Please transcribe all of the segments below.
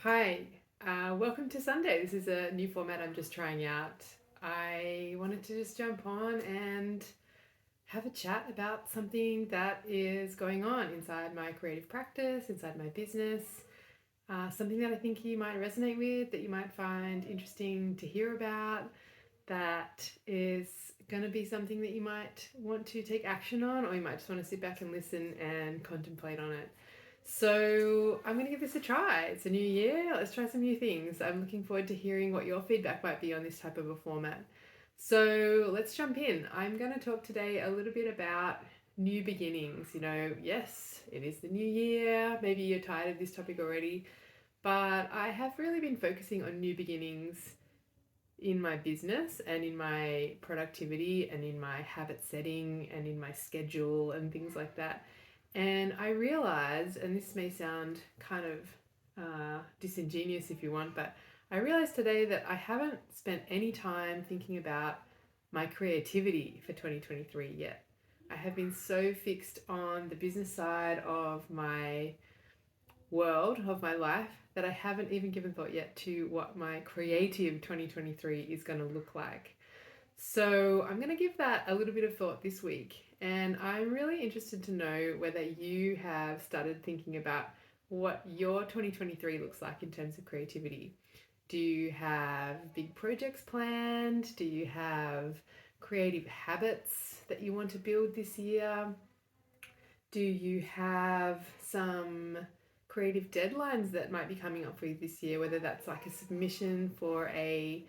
Hi, welcome to Sunday. This is a new format I'm just trying out. I wanted to just jump on and have a chat about something that is going on inside my creative practice, inside my business, something that I think you might resonate with, that you might find interesting to hear about, that is going to be something that you might want to take action on, or you might just want to sit back and listen and contemplate on it. So I'm going to give this a try. It's a new year. Let's try some new things. I'm looking forward to hearing what your feedback might be on this type of a format. So let's jump in. I'm going to talk today a little bit about new beginnings. Yes, it is the new year. Maybe you're tired of this topic already, but I have really been focusing on new beginnings in my business and in my productivity and in my habit setting and in my schedule and things like that. And I realized, and this may sound kind of disingenuous if you want, but I realized today that I haven't spent any time thinking about my creativity for 2023 yet. I have been so fixed on the business side of my world, of my life, that I haven't even given thought yet to what my creative 2023 is going to look like. So I'm going to give that a little bit of thought this week. And I'm really interested to know whether you have started thinking about what your 2023 looks like in terms of creativity. Do you have big projects planned? Do you have creative habits that you want to build this year? Do you have some creative deadlines that might be coming up for you this year, whether that's like a submission for a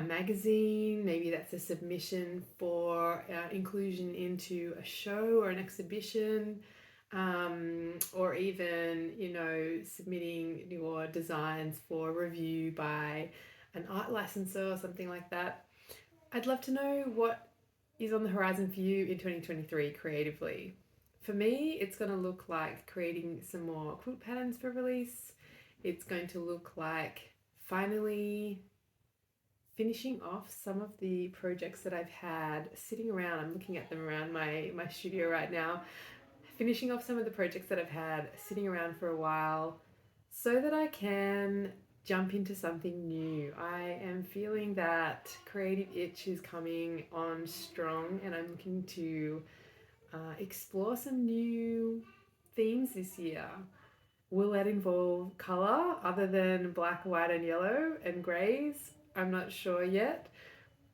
magazine, maybe that's a submission for inclusion into a show or an exhibition, or even, submitting your designs for review by an art licensor or something like that. I'd love to know what is on the horizon for you in 2023 creatively. For me, it's going to look like creating some more quilt patterns for release. It's going to look like finally finishing off some of the projects that I've had sitting around. I'm looking at them around my studio right now. Finishing off some of the projects that I've had sitting around for a while so that I can jump into something new. I am feeling that creative itch is coming on strong, and I'm looking to explore some new themes this year. Will that involve colour other than black, white, and yellow and greys? I'm not sure yet,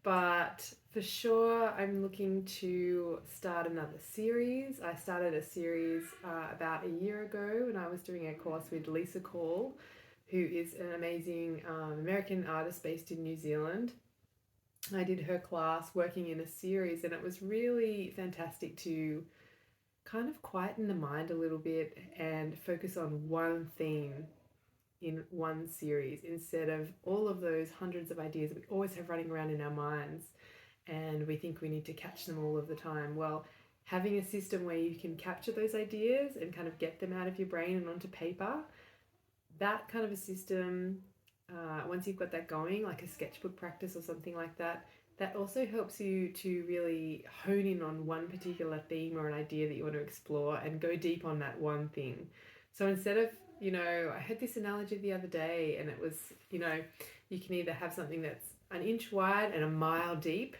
but for sure I'm looking to start another series. I started a series about a year ago when I was doing a course with Lisa Call, who is an amazing American artist based in New Zealand. I did her class working in a series, and it was really fantastic to kind of quieten the mind a little bit and focus on one theme in one series instead of all of those hundreds of ideas that we always have running around in our minds, and we think we need to catch them all of the time. Well, having a system where you can capture those ideas and kind of get them out of your brain and onto paper, that kind of a system, once you've got that going, like a sketchbook practice or something like that, that also helps you to really hone in on one particular theme or an idea that you want to explore and go deep on that one thing. So instead of, I heard this analogy the other day, and it was, you can either have something that's an inch wide and a mile deep,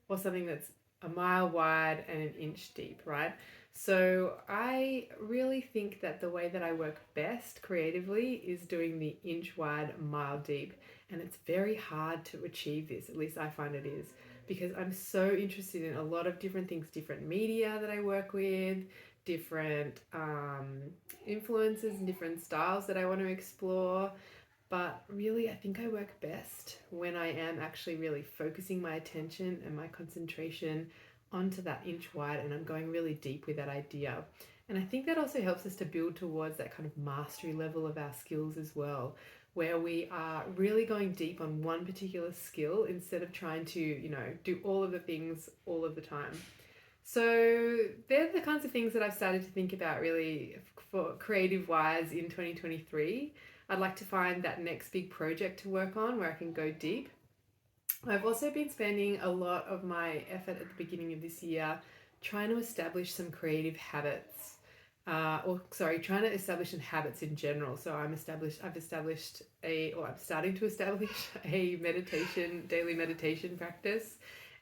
or something that's a mile wide and an inch deep, right? So I really think that the way that I work best creatively is doing the inch wide, mile deep. And it's very hard to achieve this, at least I find it is, because I'm so interested in a lot of different things, different media that I work with, different influences and different styles that I want to explore. But really, I think I work best when I am actually really focusing my attention and my concentration onto that inch wide, and I'm going really deep with that idea. And I think that also helps us to build towards that kind of mastery level of our skills as well, where we are really going deep on one particular skill instead of trying to, do all of the things all of the time. So they're the kinds of things that I've started to think about really for creative wise in 2023. I'd like to find that next big project to work on where I can go deep. I've also been spending a lot of my effort at the beginning of this year trying to establish some creative habits. trying to establish habits in general. So I'm starting to establish a daily meditation practice,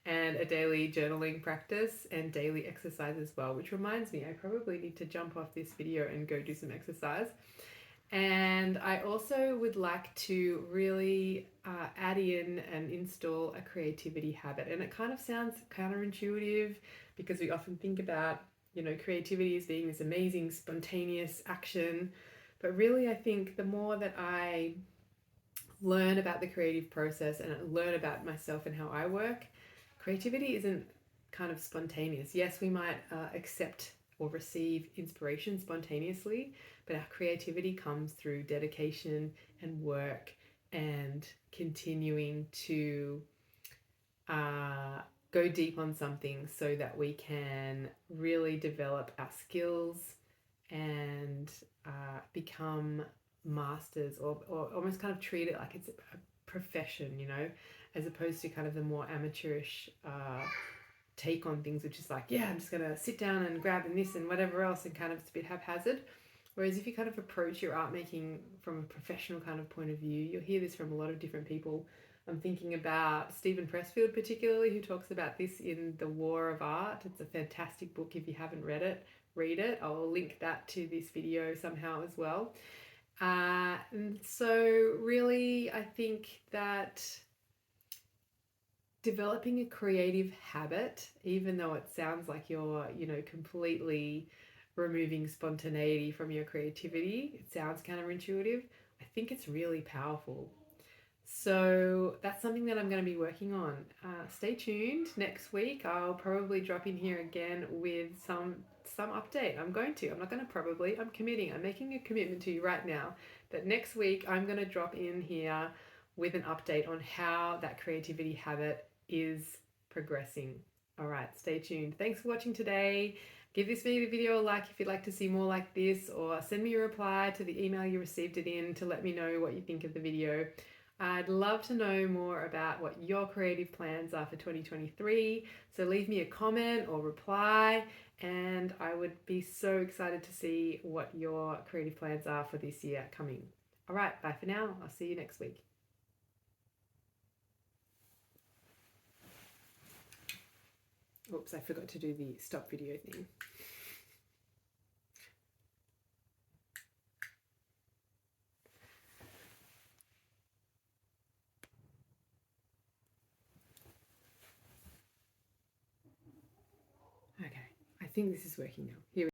and a daily journaling practice, and daily exercise as well, which reminds me, I probably need to jump off this video and go do some exercise. And I also would like to really add in and install a creativity habit. And it kind of sounds counterintuitive because we often think about, creativity as being this amazing, spontaneous action. But really, I think the more that I learn about the creative process and learn about myself and how I work, creativity isn't kind of spontaneous. Yes, we might accept or receive inspiration spontaneously, but our creativity comes through dedication and work and continuing to go deep on something so that we can really develop our skills and become masters, or almost kind of treat it like it's a profession, as opposed to kind of the more amateurish take on things, which is like, yeah, I'm just going to sit down and grab and this and whatever else, and kind of it's a bit haphazard. Whereas if you kind of approach your art making from a professional kind of point of view, you'll hear this from a lot of different people. I'm thinking about Stephen Pressfield particularly, who talks about this in The War of Art. It's a fantastic book. If you haven't read it, read it. I'll link that to this video somehow as well. And so really, I think that developing a creative habit, even though it sounds like you're, completely removing spontaneity from your creativity, it sounds counterintuitive, I think it's really powerful. So that's something that I'm going to be working on. Stay tuned. Next week, I'll probably drop in here again with some update. I'm not going to probably, I'm committing. I'm making a commitment to you right now that next week I'm going to drop in here with an update on how that creativity habit is progressing. All right, stay tuned. Thanks for watching today. Give this video a like if you'd like to see more like this, or send me a reply to the email you received it in to let me know what you think of the video. I'd love to know more about what your creative plans are for 2023. So leave me a comment or reply, and I would be so excited to see what your creative plans are for this year coming. All right, bye for now. I'll see you next week. Oops, I forgot to do the stop video thing. Okay, I think this is working now. Here we go.